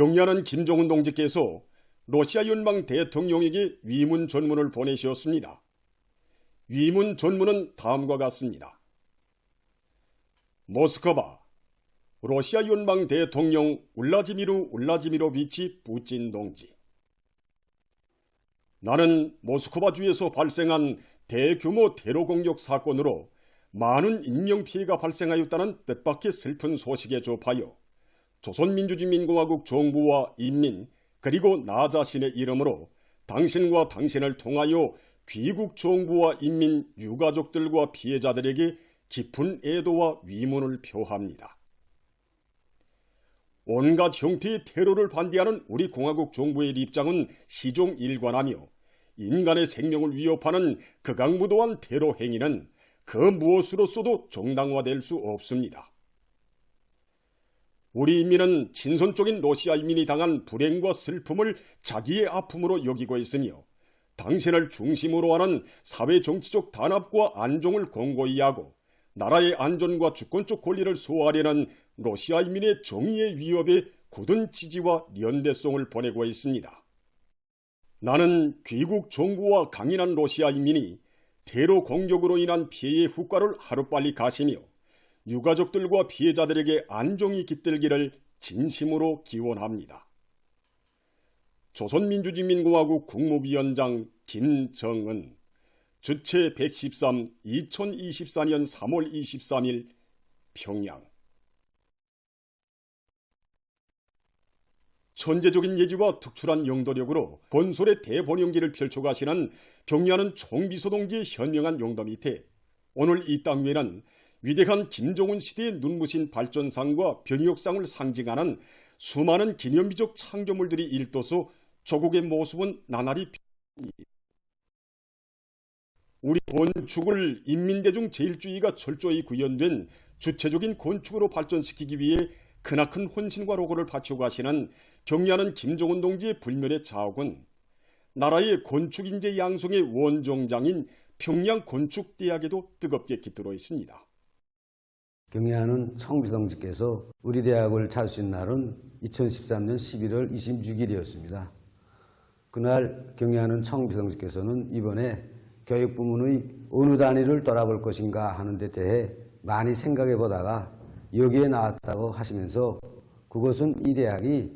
경리하는 김정은 동지께서 러시아 연방 대통령에게 위문 전문을 보내셨습니다. 위문 전문은 다음과 같습니다. 모스크바, 러시아 연방 대통령 울라지미르 울라지미로비치 푸틴 동지. 나는 모스크바주에서 발생한 대규모 테러 공격 사건으로 많은 인명피해가 발생하였다는 뜻밖의 슬픈 소식에 접하여 조선민주주의인민공화국 정부와 인민 그리고 나 자신의 이름으로 당신과 당신을 통하여 귀국 정부와 인민 유가족들과 피해자들에게 깊은 애도와 위문을 표합니다. 온갖 형태의 테러를 반대하는 우리 공화국 정부의 입장은 시종일관하며 인간의 생명을 위협하는 극악무도한 테러 행위는 그 무엇으로서도 정당화될 수 없습니다. 우리 인민은 친선적인 러시아 인민이 당한 불행과 슬픔을 자기의 아픔으로 여기고 있으며 당신을 중심으로 하는 사회정치적 단합과 안종을 공고히 하고 나라의 안전과 주권적 권리를 수호하려는 러시아 인민의 정의의 위협에 굳은 지지와 연대성을 보내고 있습니다. 나는 귀국 정부와 강인한 러시아 인민이 테러 공격으로 인한 피해의 후과를 하루빨리 가시며 유가족들과 피해자들에게 안정이 깃들기를 진심으로 기원합니다. 조선민주주의인민공화국 국무위원장 김정은 주최 113 2024년 3월 23일 평양. 천재적인 예지와 특출한 영도력으로 본솔의 대본영기를 펼쳐가시는 경리하는 총비서동지의 현명한 용도 밑에 오늘 이 땅 위에는 위대한 김정은 시대의 눈부신 발전상과 변혁상을 상징하는 수많은 기념비적 창조물들이 일떠서 조국의 모습은 나날이 우리 건축을 인민대중 제일주의가 철저히 구현된 주체적인 건축으로 발전시키기 위해 크나큰 혼신과 로고를 바쳐가시는 경리하는 김정은 동지의 불멸의 자옥은 나라의 건축인재 양성의 원종장인 평양건축대학에도 뜨겁게 깃들어 있습니다. 경리하는 청비서동지께서 우리 대학을 찾으신 날은 2013년 11월 26일이었습니다. 그날 경리하는 청비서동지께서는 이번에 교육부문의 어느 단위를 돌아볼 것인가 하는 데 대해 많이 생각해 보다가 여기에 나왔다고 하시면서 그것은 이 대학이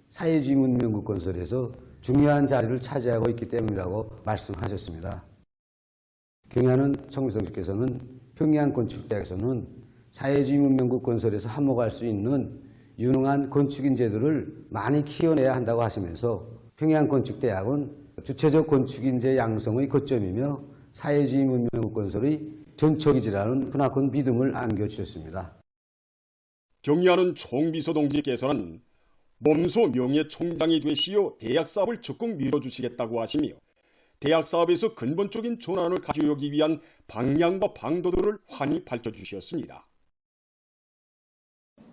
사회주의 문명국 건설에서 중요한 자리를 차지하고 있기 때문이라고 말씀하셨습니다. 경리하는 청비서동지께서는 평양건축대학에서는 사회주의 문명국 건설에서 한몫할 수 있는 유능한 건축인재들을 많이 키워내야 한다고 하시면서 평양건축대학은 주체적 건축인재 양성의 거점이며 사회주의 문명국 건설의 전처기지라는 크나큰 믿음을 안겨주셨습니다. 경리하는 총비서동지께서는 몸소 명예총장이 되시어 대학 사업을 적극 밀어주시겠다고 하시며 대학 사업에서 근본적인 전환을 가져오기 위한 방향과 방도들을 환히 밝혀주셨습니다.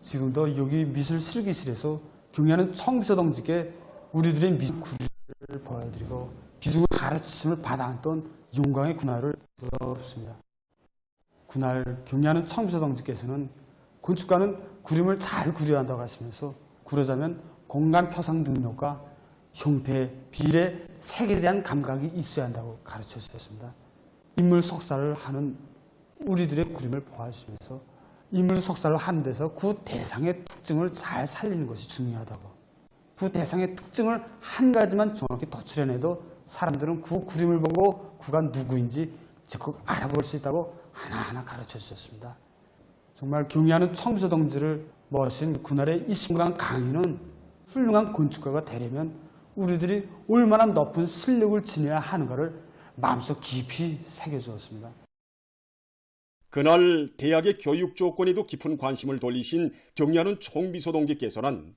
지금도 여기 미술 실기실에서 경리하는 청비서동지께 우리들의 미술 구리를 보여드리고 기술을 가르치심을 받아왔던 영광의 군화를 부럽습니다. 군할 경리하는 청비서동지께서는 건축가는 그림을 잘 그려야 한다고 하시면서 그러자면 공간 표상 능력과 형태, 비례, 색에 대한 감각이 있어야 한다고 가르쳐 주셨습니다. 인물 석사를 하는 우리들의 그림을 보아주시면서 인물 석사를 하는 데서 그 대상의 특징을 잘 살리는 것이 중요하다고, 그 대상의 특징을 한 가지만 정확히 덧출해내도 사람들은 그 그림을 보고 그가 누구인지 적극 알아볼 수 있다고 하나하나 가르쳐 주셨습니다. 정말 경리하는 청비서동지를 모신 그날의 이 순간 강의는 훌륭한 건축가가 되려면 우리들이 얼마나 높은 실력을 지녀야 하는가를 마음속 깊이 새겨주었습니다. 그날 대학의 교육 조건에도 깊은 관심을 돌리신 경리하는 총비서동지께서는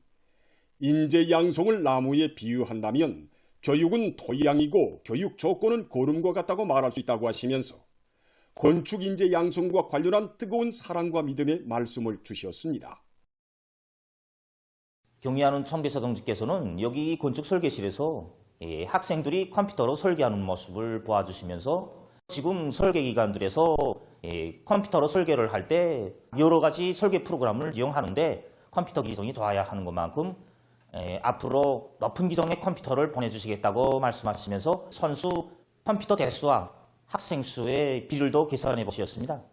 인재 양성을 나무에 비유한다면 교육은 토양이고 교육 조건은 고름과 같다고 말할 수 있다고 하시면서 건축 인재 양성과 관련한 뜨거운 사랑과 믿음의 말씀을 주셨습니다. 경리하는 청비서동지께서는 여기 건축 설계실에서 학생들이 컴퓨터로 설계하는 모습을 보아주시면서 지금 설계 기관들에서 컴퓨터로 설계를 할 때 여러 가지 설계 프로그램을 이용하는데 컴퓨터 기성이 좋아야 하는 것만큼 앞으로 높은 기종의 컴퓨터를 보내주시겠다고 말씀하시면서 선수 컴퓨터 대수와 학생 수의 비율도 계산해 보셨습니다.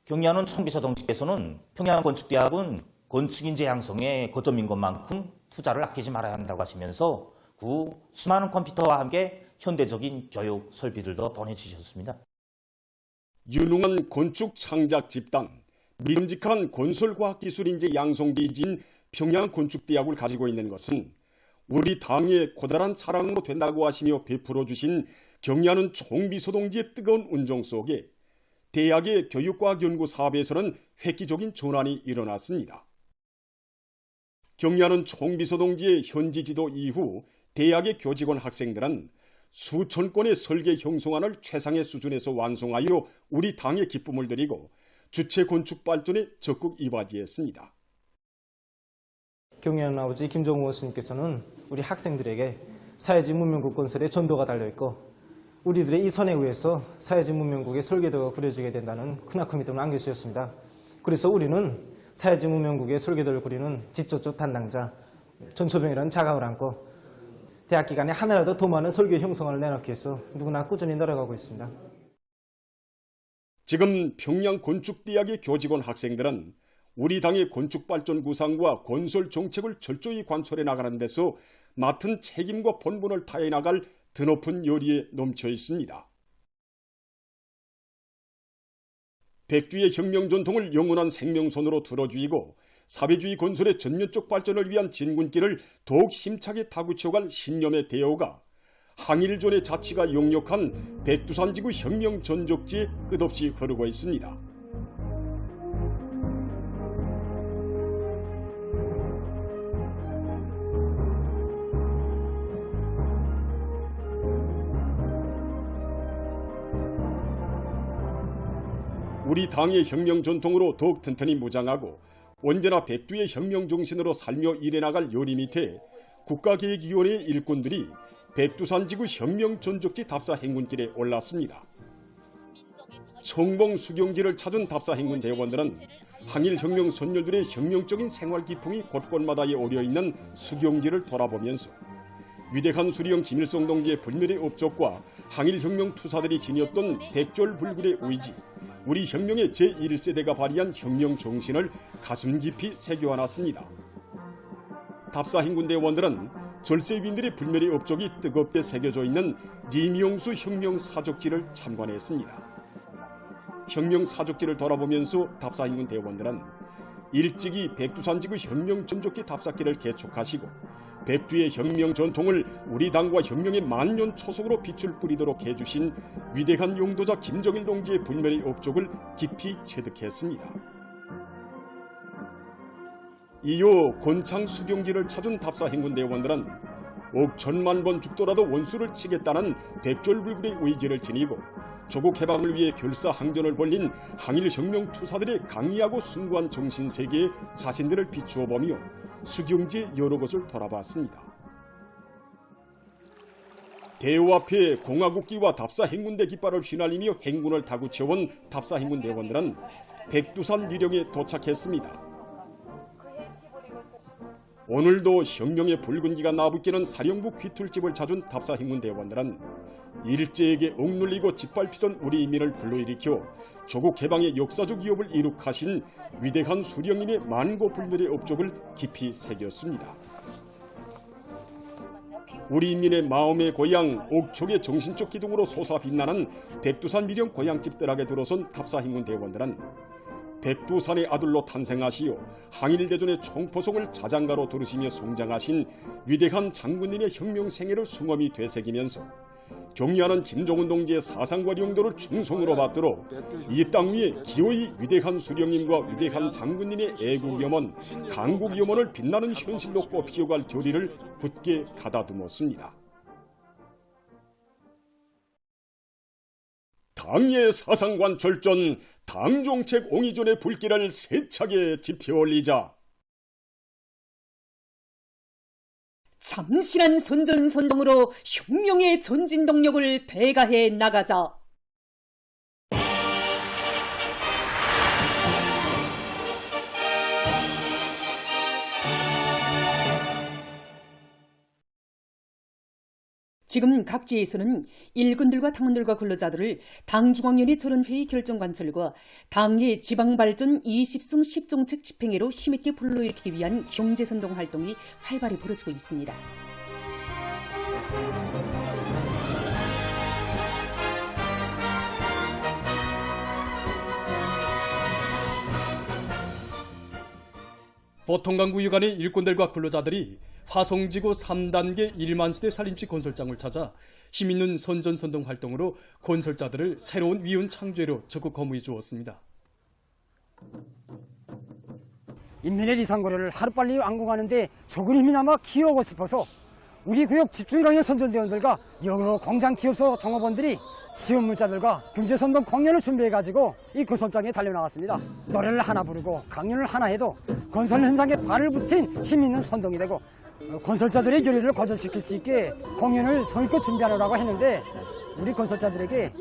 경리하는 청비서동직께서는 평양건축대학은 건축인재 양성에 거점인 것만큼 투자를 아끼지 말아야 한다고 하시면서 그 수많은 컴퓨터와 함께 현대적인 교육 설비들도 보내주셨습니다. 유능한 건축 창작 집단, 믿음직한 건설과학기술인재 양성기지인 평양건축대학을 가지고 있는 것은 우리 당의 고달한 자랑으로 된다고 하시며 베풀어 주신 경리하는 총비서동지의 뜨거운 운정 속에 대학의 교육과학 연구 사업에서는 획기적인 전환이 일어났습니다. 경리하는 총비서동지의 현지 지도 이후 대학의 교직원 학생들은 수천 건의 설계 형성안을 최상의 수준에서 완성하여 우리 당의 기쁨을 드리고 주체 건축 발전에 적극 이바지했습니다. 경리하는 아버지 김정우 스님께서는 우리 학생들에게 사회주의 문명국 건설에 전도가 달려있고 우리들의 이 선에 의해서 사회주의 문명국의 설계도가 그려지게 된다는 크나큰 믿음을 안겨주셨습니다. 그래서 우리는 사회주의 문명국의 설계도를 그리는 지도적 담당자 전초병이라는 자각을 안고 대학 기간에 하나라도 더 많은 설계 형성안을 내놓기 위해서 누구나 꾸준히 노력하고 있습니다. 지금 평양건축대학의 교직원 학생들은 우리 당의 건축발전 구상과 건설 정책을 철저히 관철해 나가는 데서 맡은 책임과 본분을 다해 나갈 드높은 열의에 넘쳐 있습니다. 백두의 혁명 전통을 영원한 생명선으로 들어주이고 사회주의 건설의 전면적 발전을 위한 진군길을 더욱 힘차게 타구쳐갈 신념의 대어가 항일전의 자치가 역력한 백두산지구 혁명 전적지에 끝없이 흐르고 있습니다. 우리 당의 혁명 전통으로 더욱 튼튼히 무장하고 언제나 백두의 혁명 정신으로 살며 일해나갈 요리 밑에 국가계획위원회의 일꾼들이 백두산지구 혁명 전적지 답사 행군길에 올랐습니다. 청봉 수경지를 찾은 답사 행군 대원들은 항일혁명 선열들의 혁명적인 생활 기풍이 곳곳마다에 오려있는 수경지를 돌아보면서 위대한 수령 김일성 동지의 불멸의 업적과 항일혁명 투사들이 지녔던 백졸불굴의 의지, 우리 혁명의 제1세대가 발휘한 혁명 정신을 가슴 깊이 새겨안았습니다. 답사 행군대원들은 절세위인들의 불멸의 업적이 뜨겁게 새겨져 있는 리미용수 혁명 사적지를 참관했습니다. 혁명 사적지를 돌아보면서 답사 행군대원들은 일찍이 백두산지구 혁명 전적지 답사길을 개촉하시고 백두의 혁명 전통을 우리 당과 혁명의 만년 초석으로 빛을 뿌리도록 해주신 위대한 용도자 김정일 동지의 불멸의 업적을 깊이 체득했습니다. 이후 곤창 수경지를 찾은 답사 행군대원들은 억 천만 번 죽더라도 원수를 치겠다는 백졸불굴의 의지를 지니고 조국 해방을 위해 결사항전을 벌린 항일혁명 투사들의 강의하고 숭고한 정신세계에 자신들을 비추어 보며 수경지의 여러 곳을 돌아봤습니다. 대우 앞에 공화국기와 답사 행군대 깃발을 휘날리며 행군을 타고 채운 답사 행군대원들은 백두산 위령에 도착했습니다. 오늘도 혁명의 붉은기가 나부끼는 사령부 귀툴집을 찾은 답사 행군대원들은 일제에게 억눌리고 짓밟히던 우리 인민을 불러일으켜 조국 해방의 역사적 위협을 이룩하신 위대한 수령님의 만고불멸의 업적을 깊이 새겼습니다. 우리 인민의 마음의 고향 옥촉의 정신적 기둥으로 솟아 빛나는 백두산 미령 고향집들에게 들어선 답사 행군대원들은 백두산의 아들로 탄생하시어 항일대전의 총포성을 자장가로 들으시며 성장하신 위대한 장군님의 혁명 생애를 숭엄히 되새기면서 경리하는 김정은 동지의 사상과 용도를 충성으로 받들어 이 땅 위에 기어이 위대한 수령님과 위대한 장군님의 애국 염원, 강국 염원을 빛나는 현실로 꼽히어갈 교리를 굳게 가다듬었습니다. 당의 사상관 절전, 당정책 옹이전의 불길을 세차게 지펴올리자. 참신한 선전선동으로 혁명의 전진동력을 배가해 나가자. 지금 각지에서는 일꾼들과 당원들과 근로자들을 당중앙위원회 전원회의 결정관철과 당의 지방발전 20승 10정책 집행회로 힘있게 불러일으키기 위한 경제선동 활동이 활발히 벌어지고 있습니다. 보통강구 유관의 일꾼들과 근로자들이 화성지구 3단계 1만 세대 살림집 건설장을 찾아 힘있는 선전선동 활동으로 건설자들을 새로운 위훈 창조로 적극 거무해 주었습니다. 인민의 이상거래를 하루빨리 완공하는데 조금 힘이나마 기여하고 싶어서 우리 구역 집중강연 선전대원들과 여러 공장 기업소 종업원들이 지원물자들과 경제선동 공연을 준비해가지고 이 건설장에 달려나갔습니다. 노래를 하나 부르고 강연을 하나 해도 건설 현장에 발을 붙인 힘있는 선동이 되고 건설자들의 결의를 거절시킬 수 있게 공연을 성의껏 준비하려고 했는데 우리 건설자들에게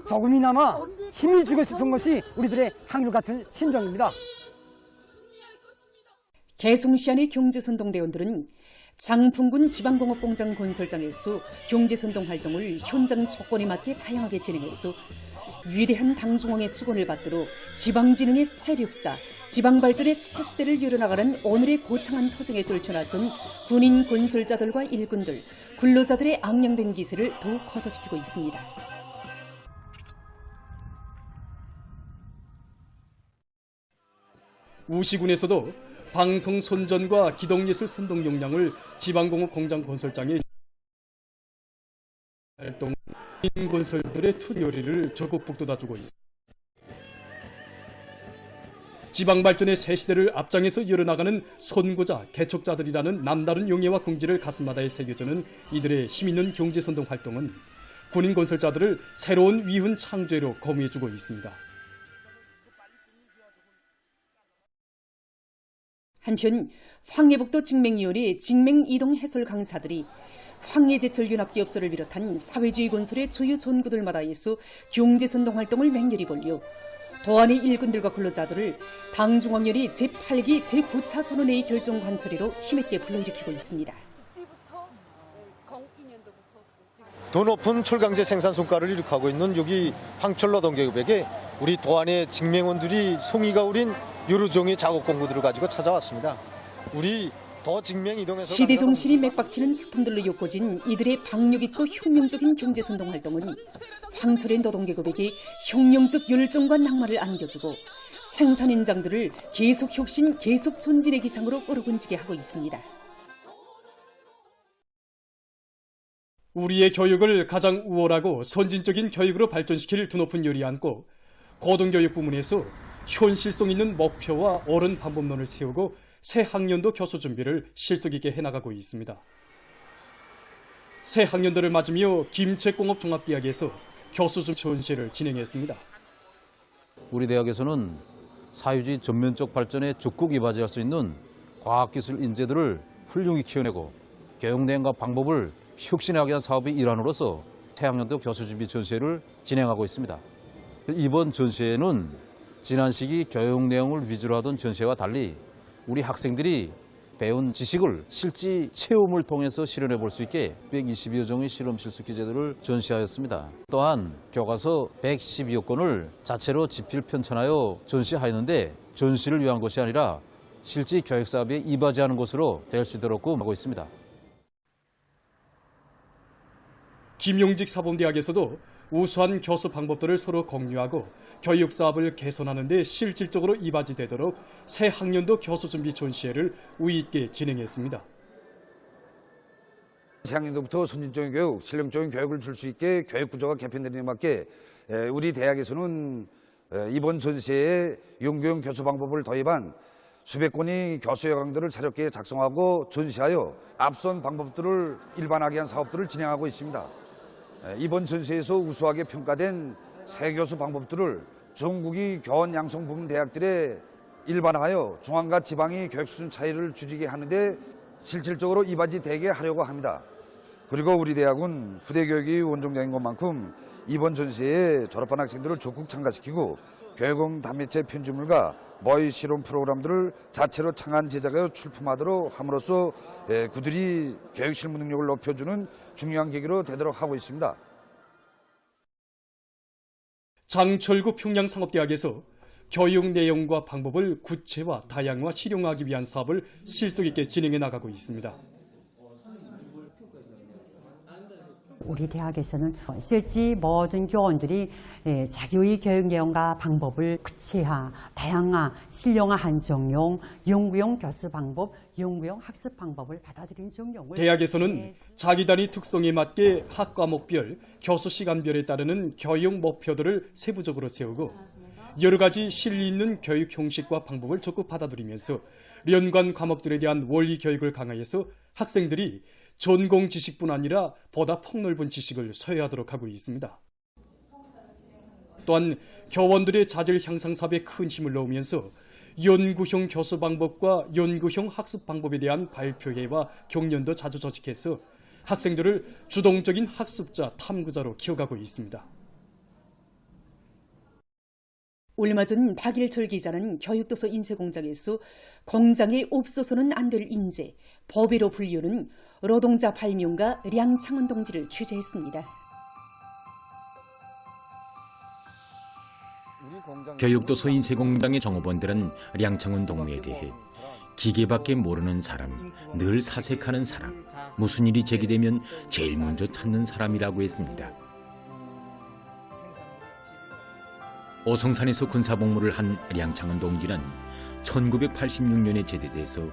조금이나마 힘을 주고 싶은 것이 우리들의 한결같은 심정입니다. 개송시안의 경제선동대원들은 장풍군 지방공업공장 건설장에서 경제선동 활동을 현장 조건에 맞게 다양하게 진행했어 위대한 당중앙의 수건을 받들어 지방진흥의 세력사, 지방발전의 새 시대를 열어나가는 오늘의 고창한 토정에 떨쳐나선 군인 건설자들과 일꾼들, 근로자들의 앙양된 기세를 더욱 거저시키고 있습니다. 우시군에서도 방송 선전과 기동예술 선동 역량을 지방공업 공장 건설장에 활동 건설들의 투리어리를 적극 북돋아주고 있습니다. 지방발전의 새 시대를 앞장에서 열어나가는 선구자, 개척자들이라는 남다른 용예와 긍지를 가슴마다에 새겨주는 이들의 힘있는 경제선동 활동은 군인 건설자들을 새로운 위훈 창조로 거무해주고 있습니다. 한편 황해북도 직맹위원회 직맹이동 해설 강사들이 황해제철연합기업소를 비롯한 사회주의 건설의 주요 전구들마다에서 경제선동 활동을 맹렬히 벌여 도안의 일꾼들과 근로자들을 당중앙위원회 제8기 제9차 선언회의 결정관철회로 힘있게 불러일으키고 있습니다. 더 높은 철강제 생산 성과를 이룩하고 있는 여기 황철노동계급에게 우리 도안의 직맹원들이 송이가 우린 여러 종의 작업 공구들을 가지고 찾아왔습니다. 우리 더 직맹 이동해서 시대 정신이 맥박치는 작품들로 엮어진 이들의 박력 있고 혁명적인 경제선동 활동은 황철의 노동계급에게 혁명적 열정과 낭만을 안겨주고 생산 현장들을 계속 혁신, 계속 전진의 기상으로 끌어건지게 하고 있습니다. 우리의 교육을 가장 우월하고 선진적인 교육으로 발전시킬 드높은 열이 안고 고등교육 부문에서 현실성 있는 목표와 옳은 방법론을 세우고 새 학년도 교수 준비를 실속 있게 해나가고 있습니다. 새 학년도를 맞으며 김책공업종합대학에서 교수 전시회를 진행했습니다. 우리 대학에서는 사회주의 전면적 발전에 적극 이바지할 수 있는 과학기술 인재들을 훌륭히 키워내고 교육 내용과 방법을 혁신하게 한 사업의 일환으로서 새 학년도 교수 준비 전시회를 진행하고 있습니다. 이번 전시회는 지난 시기 교육 내용을 위주로 하던 전시회와 달리 우리 학생들이 배운 지식을 실제 체험을 통해서 실현해 볼 수 있게 120여 종의 실험 실습 기재들을 전시하였습니다. 또한 교과서 112여 권을 자체로 집필 편찬하여 전시하였는데 전시를 위한 것이 아니라 실제 교육 사업에 이바지하는 것으로 될 수 있도록 하고 있습니다. 김용직 사범대학에서도 우수한 교수 방법들을 서로 공유하고 교육 사업을 개선하는 데 실질적으로 이바지되도록 새 학년도 교수 준비 전시회를 우위 있게 진행했습니다. 새 학년도부터 선진적인 교육, 실용적인 교육을 줄 수 있게 교육 구조가 개편되는 데 맞게 우리 대학에서는 이번 전시회에 연구형 교수 방법을 도입한 수백 건의 교수 요강들을 차렵게 작성하고 전시하여 앞선 방법들을 일반화하게 한 사업들을 진행하고 있습니다. 이번 전시에서 우수하게 평가된 새 교수 방법들을 전국의 교원 양성 부문 대학들에 일반화하여 중앙과 지방의 교육 수준 차이를 줄이게 하는데 실질적으로 이바지되게 하려고 합니다. 그리고 우리 대학은 후대 교육이 원종장인 것만큼 이번 전시에 졸업한 학생들을 적극 참가시키고 교육용 단매체 편집물과 모의 실험 프로그램들을 자체로 창안 제작하여 출품하도록 함으로써 그들이 교육 실무 능력을 높여주는 중요한 계기로 되도록 하고 있습니다. 장철구 평양상업대학에서 교육 내용과 방법을 구체화, 다양화, 실용화하기 위한 사업을 실속 있게 진행해 나가고 있습니다. 우리 대학에서는 실제 모든 교원들이 자기의 교육 내용과 방법을 구체화, 다양화, 실용화한 정용, 연구용 교수 방법, 연구용 학습 방법을 받아들인 정용을 대학에서는 자기 단위 특성에 맞게 학 과목별, 교수 시간별에 따르는 교육 목표들을 세부적으로 세우고 여러 가지 실리 있는 교육 형식과 방법을 적극 받아들이면서 연관 과목들에 대한 원리 교육을 강화해서 학생들이 전공 지식뿐 아니라 보다 폭넓은 지식을 소유하도록 하고 있습니다. 또한 교원들의 자질 향상 사업에 큰 힘을 넣으면서 연구형 교수 방법과 연구형 학습 방법에 대한 발표회와 경연도 자주 조직해서 학생들을 주동적인 학습자, 탐구자로 키워가고 있습니다. 얼마 전 박일철 기자는 교육도서 인쇄공장에서 공장에 없어서는 안 될 인재, 법외로 불리우는 노동자 발명가 량창원 동지를 취재했습니다. 교육도서 인쇄공장의 종업원들은 량창원 동무에 대해 기계밖에 모르는 사람, 늘 사색하는 사람, 무슨 일이 제기되면 제일 먼저 찾는 사람이라고 했습니다. 오성산에서 군사복무를 한 량창원 동지는 1986년에 제대돼서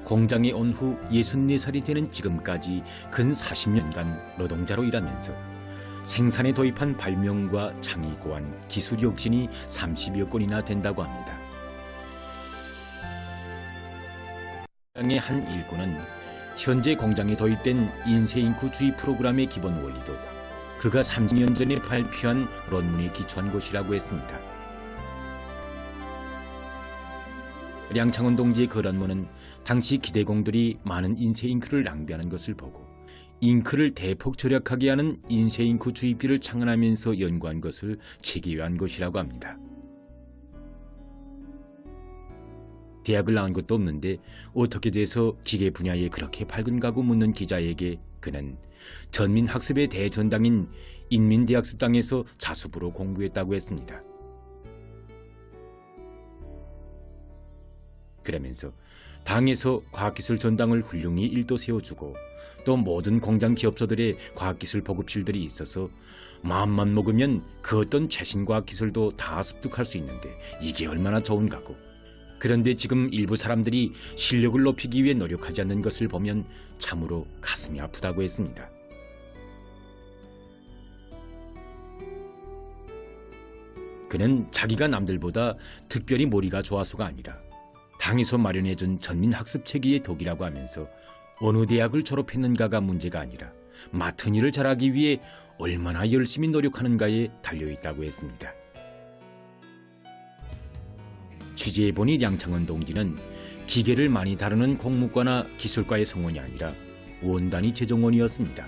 공장에 온 후 64살이 되는 지금까지 근 40년간 노동자로 일하면서 생산에 도입한 발명과 창의 고안, 기술 혁신이 30여 건이나 된다고 합니다. 공장의 한 일꾼은 현재 공장에 도입된 인쇄잉크주의 프로그램의 기본 원리도 그가 30년 전에 발표한論문에 기초한 것이라고 했습니다. 량창원 동지의 그論문은 당시 기대공들이 많은 인쇄잉크를 낭비하는 것을 보고 잉크를 대폭 절약하게 하는 인쇄잉크 주입비를 창안하면서 연구한 것을 체계화한 것이라고 합니다. 대학을 나온 것도 없는데 어떻게 돼서 기계 분야에 그렇게 밝은가고 묻는 기자에게 그는 전민학습의 대전당인 인민대학습당에서 자습으로 공부했다고 했습니다. 그러면서 당에서 과학기술 전당을 훌륭히 일도 세워주고 또 모든 공장 기업소들의 과학기술 보급실들이 있어서 마음만 먹으면 그 어떤 최신 과학기술도 다 습득할 수 있는데 이게 얼마나 좋은가고. 그런데 지금 일부 사람들이 실력을 높이기 위해 노력하지 않는 것을 보면 참으로 가슴이 아프다고 했습니다. 그는 자기가 남들보다 특별히 머리가 좋아서가 아니라 당에서 마련해준 전민학습체계의 덕이라고 하면서 어느 대학을 졸업했는가가 문제가 아니라 맡은 일을 잘하기 위해 얼마나 열심히 노력하는가에 달려있다고 했습니다. 취재해보니 량창원 동지는 기계를 많이 다루는 공무과나 기술과의 성원이 아니라 원단위 재정원이었습니다.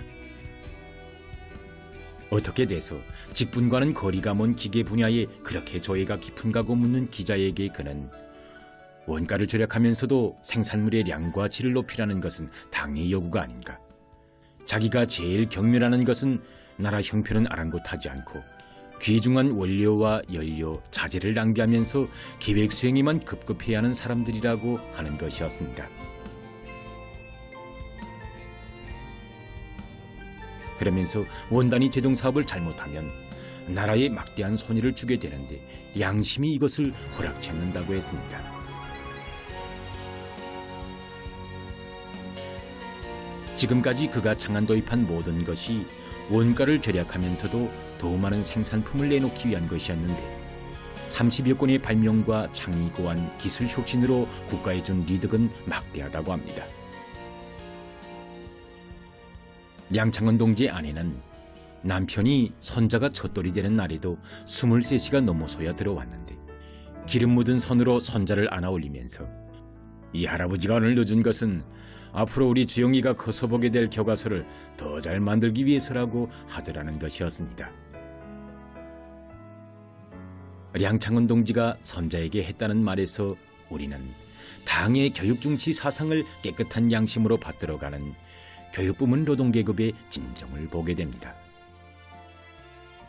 어떻게 돼서 직분과는 거리가 먼 기계 분야에 그렇게 조예가 깊은가고 묻는 기자에게 그는 원가를 절약하면서도 생산물의 양과 질을 높이라는 것은 당의 요구가 아닌가. 자기가 제일 경멸하는 것은 나라 형편은 아랑곳하지 않고 귀중한 원료와 연료, 자재를 낭비하면서 계획 수행에만 급급해야 하는 사람들이라고 하는 것이었습니다. 그러면서 원단위 제정 사업을 잘못하면 나라에 막대한 손해를 주게 되는데 양심이 이것을 허락치 않는다고 했습니다. 지금까지 그가 창안 도입한 모든 것이 원가를 절약하면서도 더 많은 생산품을 내놓기 위한 것이었는데 30여 건의 발명과 창의 고안, 기술 혁신으로 국가에 준 이득은 막대하다고 합니다. 량창원 동지의 아내는 남편이 손자가 첫돌이 되는 날에도 23시가 넘어서야 들어왔는데 기름 묻은 손으로 손자를 안아 올리면서 이 할아버지가 오늘 늦은 것은 앞으로 우리 주영이가 커서 보게 될 교과서를 더 잘 만들기 위해서라고 하더라는 것이었습니다. 량창원 동지가 선자에게 했다는 말에서 우리는 당의 교육 중시 사상을 깨끗한 양심으로 받들어가는 교육부문 노동계급의 진정을 보게 됩니다.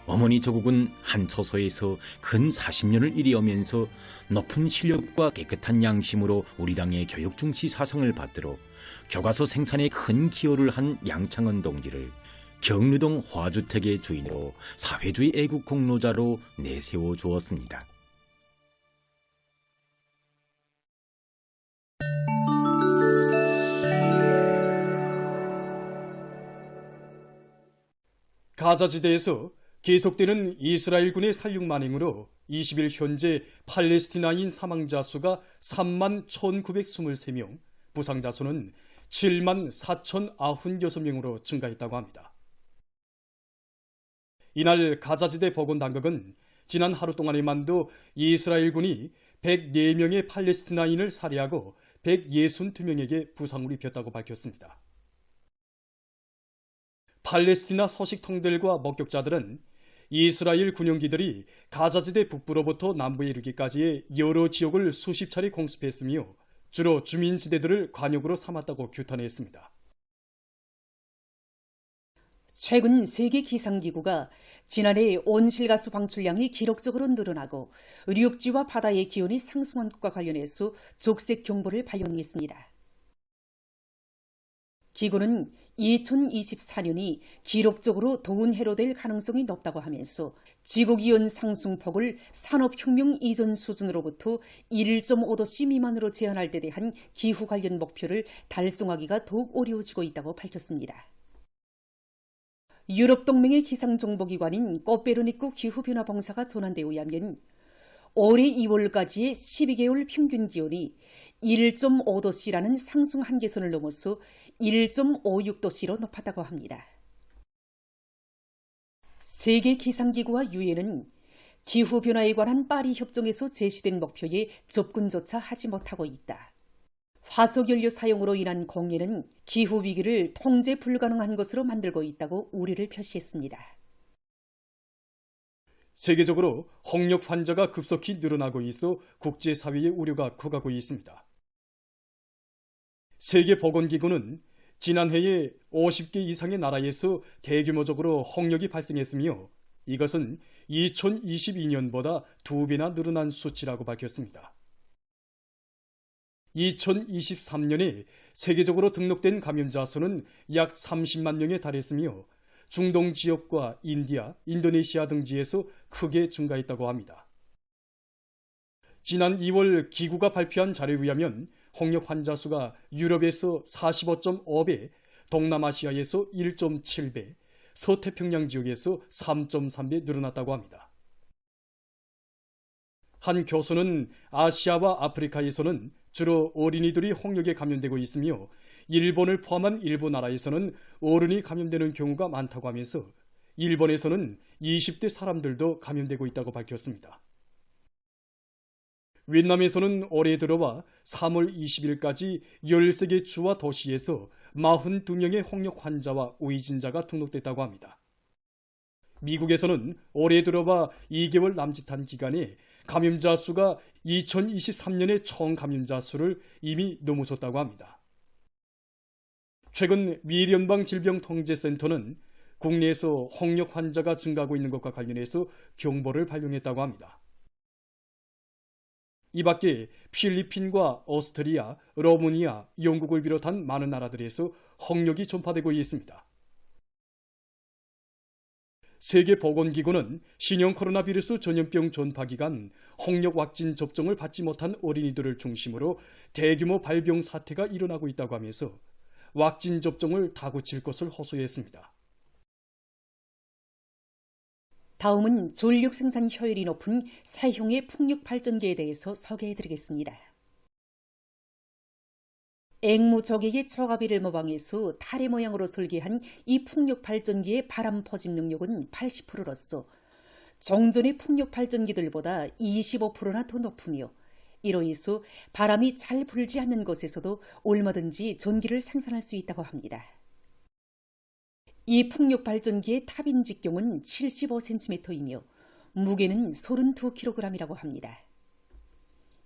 어머니 조국은 한 처소에서 근 40년을 일해오면서 높은 실력과 깨끗한 양심으로 우리 당의 교육 중시 사상을 받들어 교과서 생산에 큰 기여를 한 량창원 동지를 경르동 화주택의 주인으로 사회주의 애국 공로자로 내세워 주었습니다. 가자지대에서 계속되는 이스라엘군의 살육 만행으로 20일 현재 팔레스티나인 사망자 수가 3만 1923명, 부상자 수는 7만 4,096명으로 증가했다고 합니다. 이날 가자지대 보건당국은 지난 하루 동안에만도 이스라엘군이 104명의 팔레스티나인을 살해하고 162명에게 부상을 입혔다고 밝혔습니다. 팔레스티나 서식통들과 목격자들은 이스라엘 군용기들이 가자지대 북부로부터 남부에 이르기까지의 여러 지역을 수십 차례 공습했으며 주로 주민지대들을 관역으로 삼았다고 규탄했습니다. 최근 세계기상기구가 지난해 온실가스 방출량이 기록적으로 늘어나고 육지와 바다의 기온이 상승한 것과 관련해서 족색 경보를 발령했습니다. 기구는 2024년이 기록적으로 더운 해로 될 가능성이 높다고 하면서 지구기온 상승폭을 산업혁명 이전 수준으로부터 1.5도씨 미만으로 제한할 데 대한 기후 관련 목표를 달성하기가 더욱 어려워지고 있다고 밝혔습니다. 유럽동맹의 기상정보기관인 코페르니쿠 기후변화봉사가 전한 데 의하면 올해 2월까지의 12개월 평균 기온이 1.5도씨라는 상승 한계선을 넘어서 1.56도씨로 높았다고 합니다. 세계기상기구와 유엔은 기후변화에 관한 파리 협정에서 제시된 목표에 접근조차 하지 못하고 있다. 화석연료 사용으로 인한 공해는 기후위기를 통제 불가능한 것으로 만들고 있다고 우려를 표시했습니다. 세계적으로 홍역 환자가 급속히 늘어나고 있어 국제사회의 우려가 커가고 있습니다. 세계보건기구는 지난해에 50개 이상의 나라에서 대규모적으로 홍역이 발생했으며 이것은 2022년보다 2배나 늘어난 수치라고 밝혔습니다. 2023년에 세계적으로 등록된 감염자 수는 약 30만 명에 달했으며 중동 지역과 인디아, 인도네시아 등 지에서 크게 증가했다고 합니다. 지난 2월 기구가 발표한 자료에 의하면 홍역 환자 수가 유럽에서 45.5배, 동남아시아에서 1.7배, 서태평양 지역에서 3.3배 늘어났다고 합니다. 한 교수는 아시아와 아프리카에서는 주로 어린이들이 홍역에 감염되고 있으며 일본을 포함한 일부 나라에서는 어른이 감염되는 경우가 많다고 하면서 일본에서는 20대 사람들도 감염되고 있다고 밝혔습니다. 윈남에서는 올해 들어와 3월 20일까지 13개 주와 도시에서 42명의 홍역 환자와 의진자가 등록됐다고 합니다. 미국에서는 올해 들어와 2개월 남짓한 기간에 감염자 수가 2023년의 총 감염자 수를 이미 넘어섰다고 합니다. 최근 미 연방질병통제센터는 국내에서 홍역 환자가 증가하고 있는 것과 관련해서 경보를 발령했다고 합니다. 이 밖에 필리핀과 오스트리아, 러무니아, 영국을 비롯한 많은 나라들에서 홍역이 전파되고 있습니다. 세계보건기구는 신형 코로나 비루스 전염병 전파 기간 홍역 왁신 접종을 받지 못한 어린이들을 중심으로 대규모 발병 사태가 일어나고 있다고 하면서 왁신 접종을 다그칠 것을 호소했습니다. 다음은 전력 생산 효율이 높은 사형의 풍력 발전기에 대해서 소개해드리겠습니다. 앵무조개의 초가비를 모방해서 타래 모양으로 설계한 이 풍력 발전기의 바람 포집 능력은 80%로서 종전의 풍력 발전기들보다 25%나 더 높으며 이로 인해서 바람이 잘 불지 않는 곳에서도 얼마든지 전기를 생산할 수 있다고 합니다. 이 풍력 발전기의 탑인 직경은 75cm이며 무게는 32kg이라고 합니다.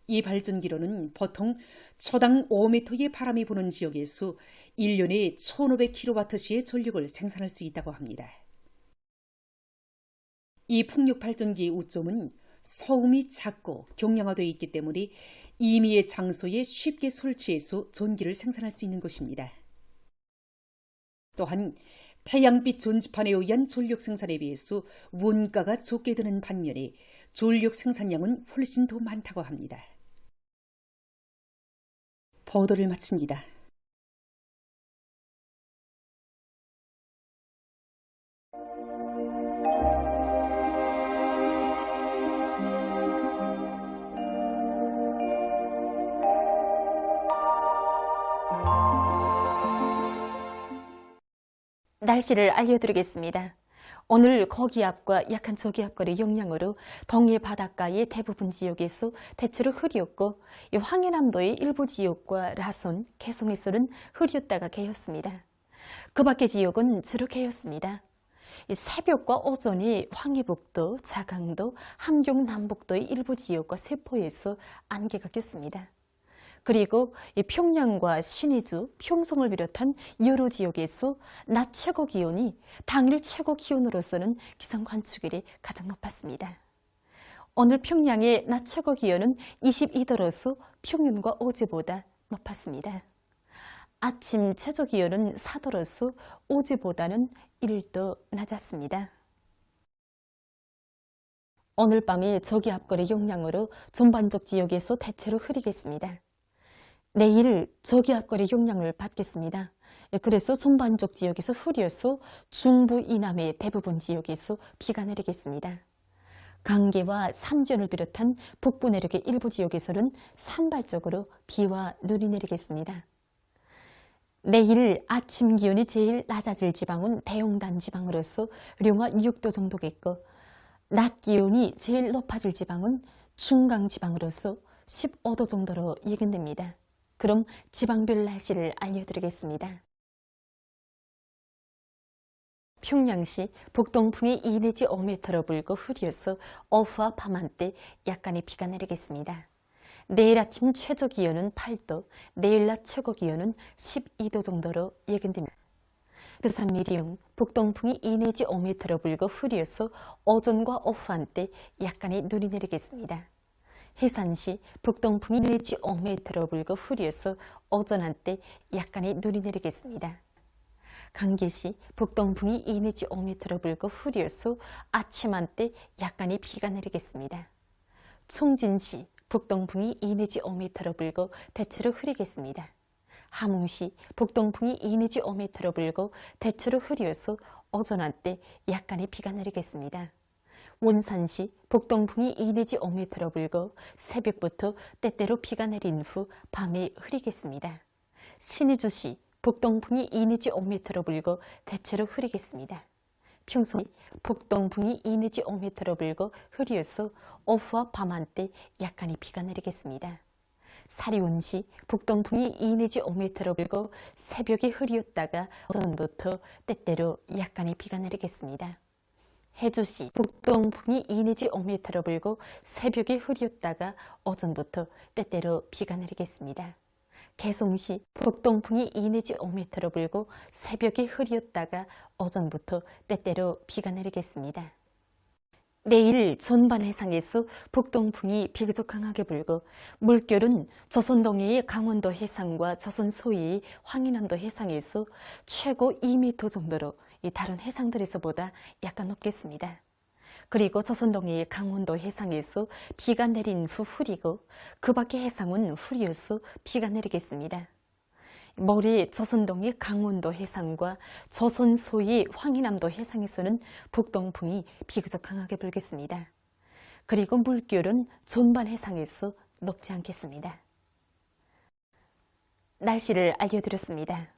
이 발전기로는 보통 초당 5m의 바람이 부는 지역에서 1년에 1500kWh의 전력을 생산할 수 있다고 합니다. 이 풍력 발전기의 우점은 소음이 작고 경량화되어 있기 때문에 임의의 장소에 쉽게 설치해서 전기를 생산할 수 있는 것입니다. 또한 태양빛 전지판에 의한 전력 생산에 비해서 원가가 적게 드는 반면에 전력 생산량은 훨씬 더 많다고 합니다. 보도를 마칩니다. 날씨를 알려드리겠습니다. 오늘 고기압과 약한 저기압거리 영향으로 동해 바닷가의 대부분 지역에서 대체로 흐렸고 황해남도의 일부 지역과 라선, 개성에서는 흐렸다가 개었습니다. 그 밖의 지역은 주로 개었습니다. 새벽과 오전에 황해북도, 자강도, 함경 남북도의 일부 지역과 세포에서 안개가 꼈습니다. 그리고 평양과 신의주, 평성을 비롯한 여러 지역에서 낮 최고 기온이 당일 최고 기온으로서는 기상 관측일이 가장 높았습니다. 오늘 평양의 낮 최고 기온은 22도로서 평년과 어제보다 높았습니다. 아침 최저 기온은 4도로서 어제보다는 1도 낮았습니다. 오늘 밤에 저기압거리 영향으로 전반적 지역에서 대체로 흐리겠습니다. 내일 저기압거리 영향을 받겠습니다. 그래서 전반적 지역에서 흐려서 중부 이남의 대부분 지역에서 비가 내리겠습니다. 강계와 삼전을 비롯한 북부 내륙의 일부 지역에서는 산발적으로 비와 눈이 내리겠습니다. 내일 아침 기온이 제일 낮아질 지방은 대용단 지방으로서 룡화 6도 정도겠고, 낮 기온이 제일 높아질 지방은 중강 지방으로서 15도 정도로 예견됩니다. 그럼 지방별 날씨를 알려드리겠습니다. 평양시 북동풍이 2 내지 5m로 불고 흐려서 오후와 밤한때 약간의 비가 내리겠습니다. 내일 아침 최저 기온은 8도, 내일 낮 최고 기온은 12도 정도로 예견됩니다. 두산 미리움 북동풍이 2 내지 5m로 불고 흐려서 오전과 오후 한때 약간의 눈이 내리겠습니다. 해산시 북동풍이 2 내지 5m로 불고 흐려서 오전 한때 약간의 눈이 내리겠습니다. 강계시 북동풍이 2 내지 5m로 불고 흐려서 아침 한때 약간의 비가 내리겠습니다. 총진시 북동풍이 2 내지 5m로 불고 대체로 흐리겠습니다. 함흥시 북동풍이 2 내지 5m로 불고 대체로 흐려서 오전 한때 약간의 비가 내리겠습니다. 원산시 북동풍이 2 내지 5m로 불고 새벽부터 때때로 비가 내린 후 밤에 흐리겠습니다. 신의주시 북동풍이 2 내지 5m로 불고 대체로 흐리겠습니다. 평소시 북동풍이 2 내지 5m로 불고 흐려서 오후와 밤 한때 약간의 비가 내리겠습니다. 사리온시 북동풍이 2 내지 5m로 불고 새벽에 흐렸다가 오전부터 때때로 약간의 비가 내리겠습니다. 해주시 북동풍이 2 내지 5m로 불고 새벽에 흐렸다가 오전부터 때때로 비가 내리겠습니다. 개성시 북동풍이 2 내지 5m로 불고 새벽에 흐렸다가 오전부터 때때로 비가 내리겠습니다. 내일 전반 해상에서 북동풍이 비교적 강하게 불고 물결은 조선 동해의 강원도 해상과 조선 서해의 황해남도 해상에서 최고 2m 정도로 다른 해상들에서보다 약간 높겠습니다. 그리고 조선 동해의 강원도 해상에서 비가 내린 후 흐리고 그 밖의 해상은 흐려서 비가 내리겠습니다. 모레 조선 동해 강원도 해상과 조선 서해 황해남도 해상에서는 북동풍이 비교적 강하게 불겠습니다. 그리고 물결은 전반 해상에서 높지 않겠습니다. 날씨를 알려드렸습니다.